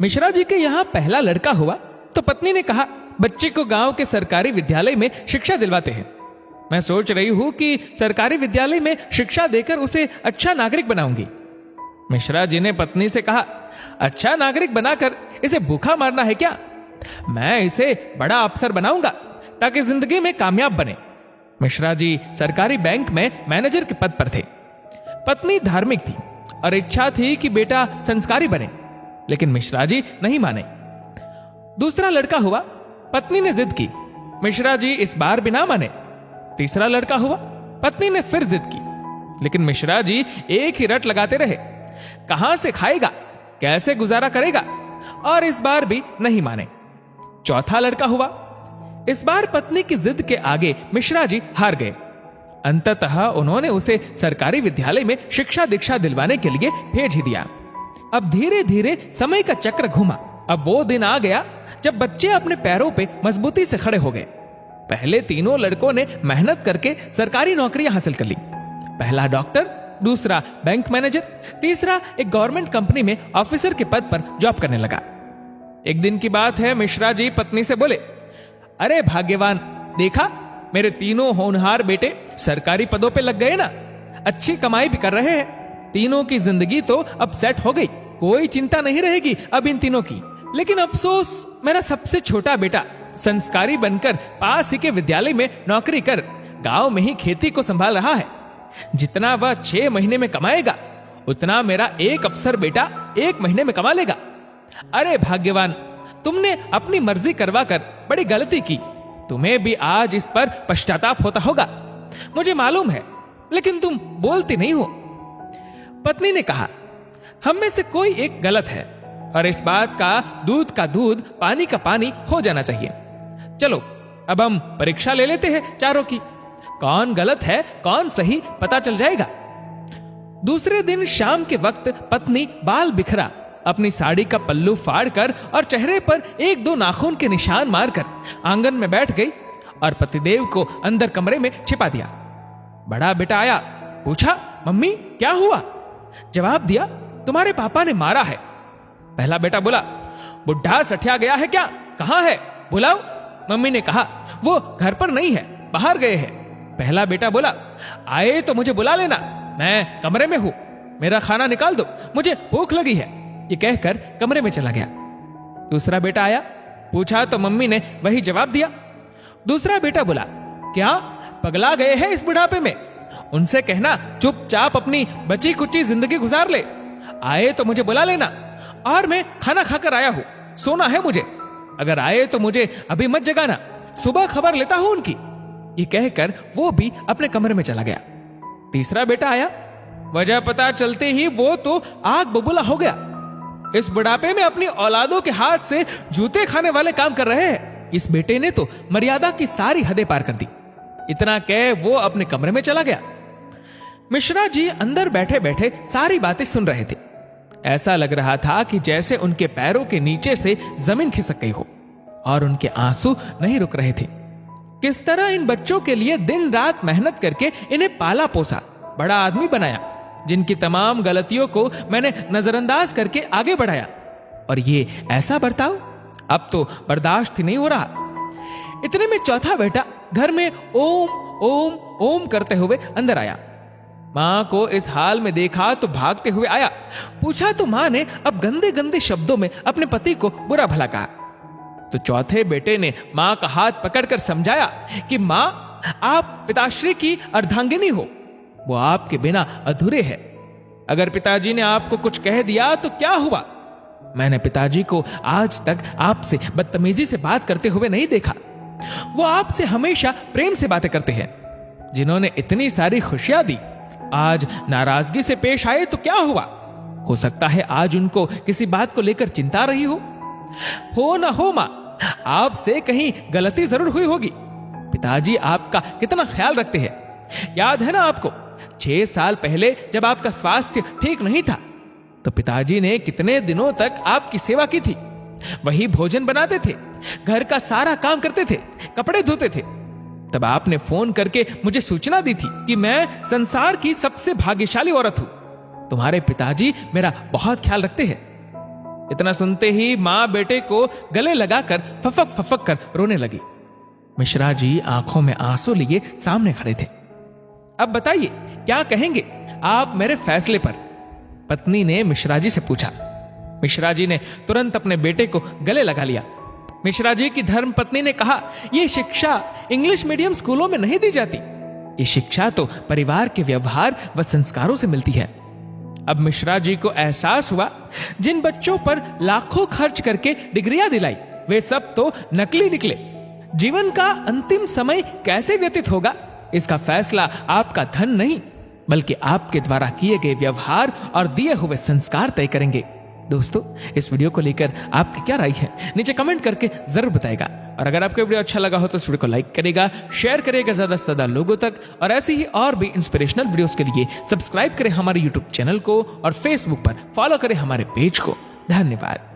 मिश्रा जी के यहाँ पहला लड़का हुआ तो पत्नी ने कहा, बच्चे को गांव के सरकारी विद्यालय में शिक्षा दिलवाते हैं। मैं सोच रही हूं कि सरकारी विद्यालय में शिक्षा देकर उसे अच्छा नागरिक बनाऊंगी। मिश्रा जी ने पत्नी से कहा, अच्छा नागरिक बनाकर इसे भूखा मारना है क्या? मैं इसे बड़ा अफसर बनाऊंगा ताकि जिंदगी में कामयाब बने। मिश्रा जी सरकारी बैंक में मैनेजर के पद पर थे। पत्नी धार्मिक थी और इच्छा थी कि बेटा संस्कारी बने, लेकिन मिश्रा जी नहीं माने। दूसरा लड़का हुआ, पत्नी ने जिद की, मिश्रा जी इस बार भी ना माने। तीसरा लड़का हुआ, पत्नी ने फिर जिद की, लेकिन मिश्रा जी एक ही रट लगाते रहे, कहां से खाएगा, कैसे गुजारा करेगा, और इस बार भी नहीं माने। चौथा लड़का हुआ। इस बार पत्नी की जिद के आगे मिश्रा जी हार गए। अंततः उन्होंने उसे सरकारी विद्यालय में शिक्षा दीक्षा दिलवाने के लिए भेज ही दिया। अब धीरे धीरे समय का चक्र घूमा। अब वो दिन आ गया जब बच्चे अपने पैरों पे मजबूती से खड़े हो गए। पहले तीनों लड़कों ने मेहनत करके सरकारी नौकरियां हासिल कर ली। पहला डॉक्टर, दूसरा बैंक मैनेजर, तीसरा एक गवर्नमेंट कंपनी में ऑफिसर के पद पर जॉब करने लगा। एक दिन की बात है, मिश्रा जी पत्नी से बोले, अरे भाग्यवान, देखा मेरे तीनों होनहार बेटे सरकारी पदों पे लग गए ना, अच्छी कमाई भी कर रहे हैं। तीनों की जिंदगी तो अब सेट हो गई, कोई चिंता नहीं रहेगी अब इन तीनों की। लेकिन अफसोस, मेरा सबसे छोटा बेटा संस्कारी बनकर पास ही के विद्यालय में नौकरी कर गांव में ही खेती को संभाल रहा है। जितना वह 6 महीने में कमाएगा उतना मेरा एक अफसर बेटा 1 महीने में कमा लेगा। अरे भाग्यवान, तुमने अपनी मर्जी करवाकर बड़ी गलती की। तुम्हें भी आज इस पर पश्चाताप होता होगा, मुझे मालूम है, लेकिन तुम बोलती नहीं हो। पत्नी ने कहा, हम में से कोई एक गलत है और इस बात का दूध पानी का पानी हो जाना चाहिए। चलो अब हम परीक्षा ले लेते हैं चारों की, कौन गलत है कौन सही पता चल जाएगा। दूसरे दिन शाम के वक्त पत्नी बाल बिखरा अपनी साड़ी का पल्लू फाड़कर और चेहरे पर 1-2 नाखून के निशान मारकर आंगन में बैठ गई और पतिदेव को अंदर कमरे में छिपा दिया। बड़ा बेटा आया, पूछा, मम्मी क्या हुआ? जवाब दिया, तुम्हारे पापा ने मारा है। पहला बेटा बोला, बुढ़ा सठिया गया है क्या? कहां है, बुलाओ। मम्मी ने कहा, वो घर पर नहीं है, बाहर गए हैं। पहला बेटा बोला, आए तो मुझे बुला लेना, मैं कमरे में हूं, मेरा खाना निकाल दो, मुझे भूख लगी है। ये कहकर कमरे में चला गया। दूसरा बेटा आया, पूछा तो मम्मी ने वही जवाब दिया। दूसरा बेटा बोला, क्या पगला गए हैं इस बुढ़ापे में? उनसे कहना चुपचाप अपनी बची कुची जिंदगी गुजार ले। आए तो मुझे बुला लेना, और मैं खाना खाकर आया हूं, सोना है मुझे। अगर आए तो मुझे अभी मत जगाना, सुबह खबर लेता हूं उनकी। ये कहकर वो भी अपने कमरे में चला गया। तीसरा बेटा आया, वजह पता चलते ही वो तो आग बबूला हो गया। इस बुढ़ापे में अपनी औलादों के हाथ से जूते खाने वाले काम कर रहे हैं। इस बेटे ने तो मर्यादा की सारी हदें पार कर दी। इतना कह वो अपने कमरे में चला गया। मिश्रा जी अंदर बैठे बैठे सारी बातें सुन रहे थे। ऐसा लग रहा था कि जैसे उनके पैरों के नीचे से जमीन खिसक गई हो और उनके आंसू नहीं रुक रहे थे। किस तरह इन बच्चों के लिए दिन रात मेहनत करके इन्हें पाला पोसा, बड़ा आदमी बनाया, जिनकी तमाम गलतियों को मैंने नजरअंदाज करके आगे बढ़ाया, और ये ऐसा बर्ताव अब तो बर्दाश्त ही नहीं हो रहा। इतने में चौथा बेटा घर में ओम ओम ओम करते हुए अंदर आया। मां को इस हाल में देखा तो भागते हुए आया। पूछा तो मां ने अब गंदे गंदे शब्दों में अपने पति को बुरा भला कहा। तो चौथे बेटे ने मां का हाथ पकड़कर समझाया कि मां, आप पिताश्री की अर्धांगिनी हो, वो आपके बिना अधूरे है। अगर पिताजी ने आपको कुछ कह दिया तो क्या हुआ? मैंने पिताजी को आज तक आपसे बदतमीजी से बात करते हुए नहीं देखा। वो आपसे हमेशा प्रेम से बातें करते हैं। जिन्होंने इतनी सारी खुशियां दी, आज नाराजगी से पेश आए तो क्या हुआ? हो सकता है आज उनको किसी बात को लेकर चिंता रही हो ना हो मां, आपसे कहीं गलती जरूर हुई होगी। पिताजी आपका कितना ख्याल रखते हैं। याद है ना आपको, 6 साल पहले जब आपका स्वास्थ्य ठीक नहीं था तो पिताजी ने कितने दिनों तक आपकी सेवा की थी। वही भोजन बनाते थे, घर का सारा काम करते थे, कपड़े धोते थे। तब आपने फोन करके मुझे सूचना दी थी कि मैं संसार की सबसे भाग्यशाली औरत हूं। तुम्हारे पिताजी मेरा बहुत ख्याल रखते हैं। इतना सुनते ही मां बेटे को गले लगाकर फफक फफक कर रोने लगी। मिश्रा जी आंखों में आंसू लिए सामने खड़े थे। अब बताइए क्या कहेंगे आप मेरे फैसले पर? पत्नी ने मिश्रा जी से पूछा। मिश्रा जी ने तुरंत अपने बेटे को गले लगा लिया। मिश्रा जी की धर्म पत्नी ने कहा, यह शिक्षा इंग्लिश मीडियम स्कूलों में नहीं दी जाती। ये शिक्षा तो परिवार के व्यवहार व संस्कारों से मिलती है। अब मिश्रा जी को एहसास हुआ, जिन बच्चों पर लाखों खर्च करके डिग्रियां दिलाई वे सब तो नकली निकले। जीवन का अंतिम समय कैसे व्यतीत होगा, इसका फैसला आपका धन नहीं बल्कि आपके द्वारा किए गए व्यवहार और दिए हुए संस्कार तय करेंगे। दोस्तों, इस वीडियो को लेकर आपकी क्या राय है नीचे कमेंट करके जरूर बताएगा। और अगर आपको वीडियो अच्छा लगा हो तो इस वीडियो को लाइक करेगा, शेयर करेगा ज्यादा से ज्यादा लोगों तक, और ऐसी ही और भी इंस्पिरेशनल वीडियोस के लिए सब्सक्राइब करें हमारे यूट्यूब चैनल को और फेसबुक पर फॉलो करें हमारे पेज को। धन्यवाद।